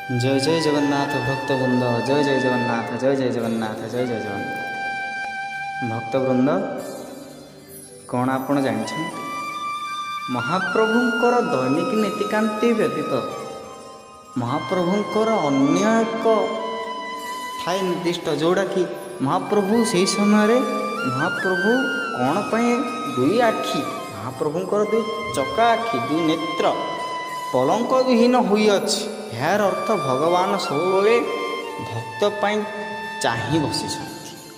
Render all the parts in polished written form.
जय जय जगन्नाथ भक्तवृंद, जय जय जगन्नाथ, जय जय जगन्नाथ, जय जय जगन्नाथ। भक्तवृंद, कौन आपण जानते महाप्रभुंकर दैनिक नीतिकांति व्यतीत महाप्रभुंकर अन्य एक ठाई निर्दिष्ट जोड़ा कि महाप्रभु से समय महाप्रभु कौन पाए दुई आखि महाप्रभुंकर दुई चका आखि दुई नेत्र पलंक विहीन हुई अच्छी यार अर्थ भगवान सब भक्त पाई चाहि बसी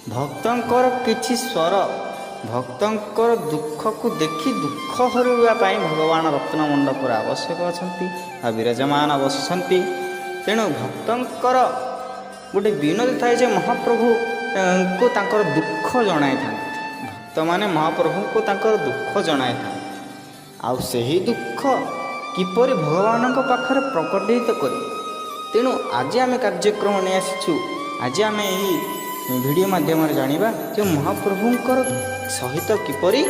भक्तंकर किछि स्वर भक्तंकर दुख को देखि दुख हरवाई भगवान रत्नमंडपर आवश्यक अच्छा विराजमान बसुंट तेणु भक्तंकर गोटे विनोद थाए जे महाप्रभु को तांकर दुख जनाई था भक्त माने महाप्रभु को तांकर दुख जनाई था आउ सही दुख किपरि भगवान पाखरे प्रकटित करी तेणु आज आम कार्यक्रम नहीं आसीचु आज आम यही वीडियो माध्यम जानिबा जे महाप्रभुंकर सहित किपरि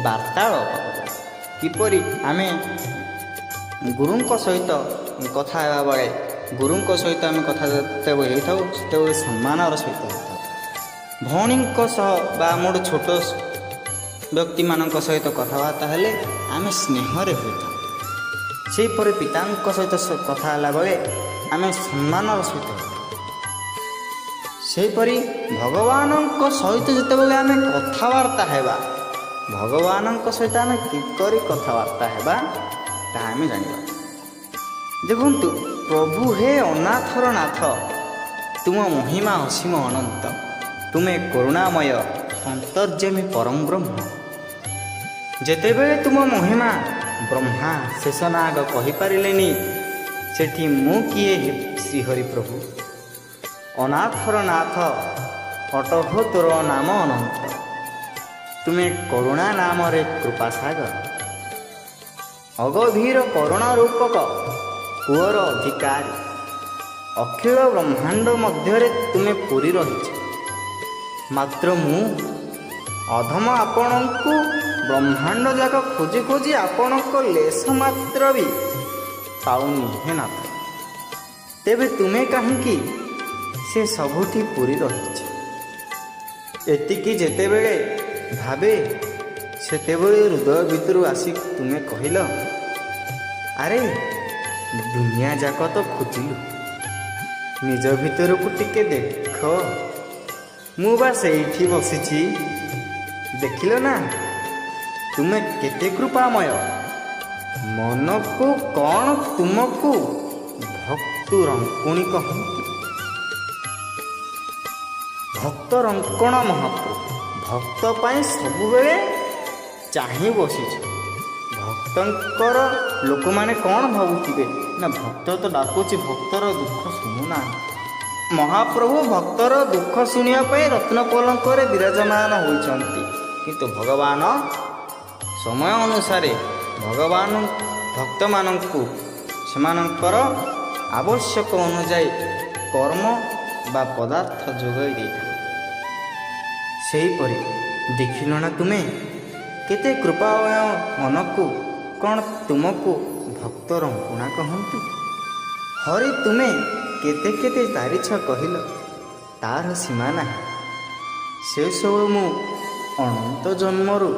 वार्तालाप किपरि आम गुरुंक सहित कथा हेबा बेले गुरुंक सहित आम कथा होता सम्मानर सहित होता भौणी बा मोर छोट व्यक्ति मान सहित कथबार्ता हेले आम स्नेहरे होता सेपरि पिता सहित कथा बेले आम सम्मानर सहित सेपरि भगवान सहित जितेबाला आम कथबार्ता हेबा भगवान सहित आम किपरि कथबार्ता हेबा ताहा आम जानिबा। देखंतु प्रभु हे अनाथर नाथ तुम महिमा असीम अनंत तुम्हें करुणामय अंतर्जामी परम ब्रह्म जेतेबेले तुम महिमा ब्रह्मा शेषनाग कहीपारे सेठी मु किए श्रीहरि प्रभु अनाथर नाथ अटहो तोर नाम अनंत तुम्हें करुणा नाम रे कृपा सागर अगभीर करुणा रूपक कुअर अधिकारी अखिल ब्रह्मांड मध्य तुम्हें पूरी रही मात्र मु अधम आपण को ब्रह्मांड जाक खोजी खोजी आपण को लेस मात्र भी पाऊनी हे नाथ तेबे तुम्हें कहीं से सबुठी पूरी रही एतिकी जेतेबेले भावे सेतेबेले हृदय भितर आसी तुम्हें कहल अरे दुनिया जाक तो खोजिलु निज भितर को टिके देख मु बास एठी बसिछि देखिल ना तुम्हें केते कृपामय मन को कौन तुमको भक्त रंकुणी कहती भक्त रंकण महाप्रभु भक्त पाई सबुबेले चाहि बसिछ भक्तंकर लोक माने कौन भावुथिबे ना भक्त तो डाकुची भक्तर दुख शुणुना महाप्रभु भक्तर दुख शुणिया रत्न पलंकर विराजमान होइछंती किंतु भगवान समय अनुसार भगवान भक्त मानंकु सेमानंकर आवश्यक अनुजाई कर्म बा पदार्थ जोगाई देता सेहीपरि देखिल ना तुम्हें केते कृपामय मन को कौन तुमको भक्त रंकुणा कहती हरि तुम्हें केते केते तारिछ कहल तार सीमा ना से सब मु अनंत जन्मरु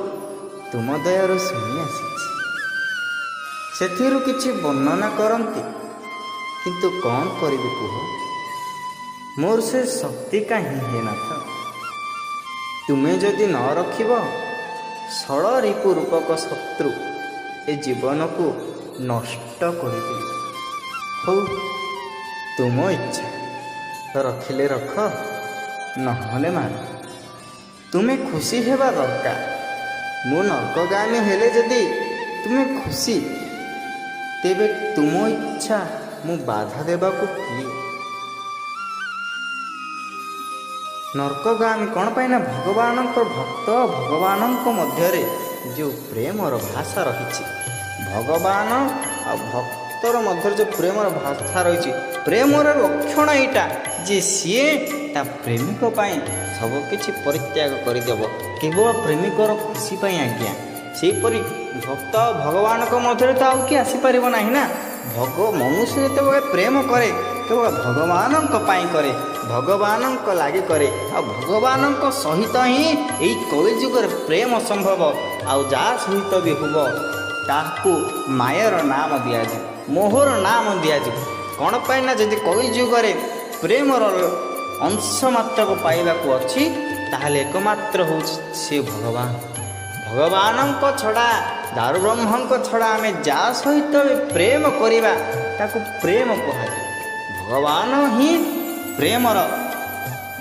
तुम दयार शुणी आसी किछि वर्णना करती किंतु कौन करिबे कुह मोर से शक्ति कहीं है नाथ तुम्हें जदि न रखिब षड़ रिपु रूपक शत्रु ए जीवन को नष्ट करदे हो तुम इच्छा रखिले रख नहले मार तुम्हें खुशी हेबा दरकार मु नर्कगामी हेले जदि तुम्हें खुशी तेबे तुम इच्छा मु बाधा देबा को किए नर्कगामी कौन पाइना भगवान भक्त भगवान मध्य जो प्रेमर भाषा रही भगवान आ भक्तर मध्य जो प्रेमर भाषा रही प्रेमर लक्षण यहाँ जे सीए ता प्रेमिक पाई सब किछि परित्याग करदेव केवल प्रेमिकर खुशी पाई आज्ञा सेपरि भक्त भगवान मध्य तो आउ कि आसीपर ना ମନୁଷ୍ୟ ଯେତେବେଳେ ପ୍ରେମ କରେ କେବଳ ଭଗବାନଙ୍କ ପାଇଁ କରେ, ଭଗବାନଙ୍କ ଲାଗି କରେ। ଆଉ ଭଗବାନଙ୍କ ସହିତ ହିଁ ଏଇ କଳିଯୁଗରେ ପ୍ରେମ ସମ୍ଭବ। ଆଉ ଯାହା ସହିତ ବି ହେବ ତାହାକୁ ମାୟାର ନାମ ଦିଆଯିବ, ମୋହର ନାମ ଦିଆଯିବ। କ'ଣ ପାଇଁ ନା ଯଦି କଳିଯୁଗରେ ପ୍ରେମର ଅଂଶ ମାତ୍ରକୁ ପାଇବାକୁ ଅଛି ତାହେଲେ ଏକମାତ୍ର ହେଉଛି ସେ ଭଗବାନ। ଭଗବାନଙ୍କ ଛଡ଼ା, ଦାରୁବ୍ରହ୍ମଙ୍କ ଛଡ଼ା ଆମେ ଯାହା ସହିତ ବି ପ୍ରେମ କରିବା ତାକୁ ପ୍ରେମ କୁହାଯାଏ। ଭଗବାନ ହିଁ ପ୍ରେମର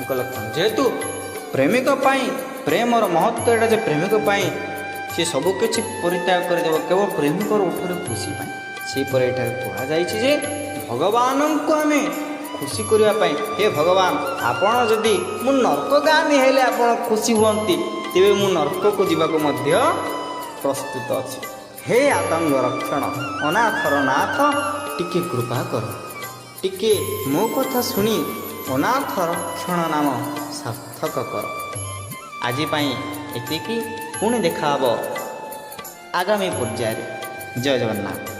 ଏକ ଲକ୍ଷଣ। ଯେହେତୁ ପ୍ରେମିକ ପାଇଁ ପ୍ରେମର ମହତ୍ଵ ଏଇଟା ଯେ ପ୍ରେମିକ ପାଇଁ ସେ ସବୁକିଛି ପରିତ୍ୟାଗ କରିଦେବ କେବଳ ପ୍ରେମିକର ଓଠରେ ଖୁସି ପାଇଁ। ସେହିପରି ଏଠାରେ କୁହାଯାଇଛି ଯେ ଭଗବାନଙ୍କୁ ଆମେ ଖୁସି କରିବା ପାଇଁ, ହେ ଭଗବାନ ଆପଣ ଯଦି ମୁଁ ନର୍କଗାମୀ ହେଲେ ଆପଣ ଖୁସି ହୁଅନ୍ତି ତେବେ ମୁଁ ନର୍କକୁ ଯିବାକୁ ମଧ୍ୟ ପ୍ରସ୍ତୁତ ଅଛି। ହେ ଆତଙ୍ଗ ରକ୍ଷଣ ଅନାଥର ନାଥ ଟିକେ କୃପା କର, ଟିକେ ମୋ କଥା ଶୁଣି ଅନାଥ ରକ୍ଷଣ ନାମ ସାର୍ଥକ କର। ଆଜି ପାଇଁ ଏତିକି, ପୁଣି ଦେଖା ହେବ ଆଗାମୀ ପର୍ଯ୍ୟାୟରେ। ଜୟ ଜଗନ୍ନାଥ।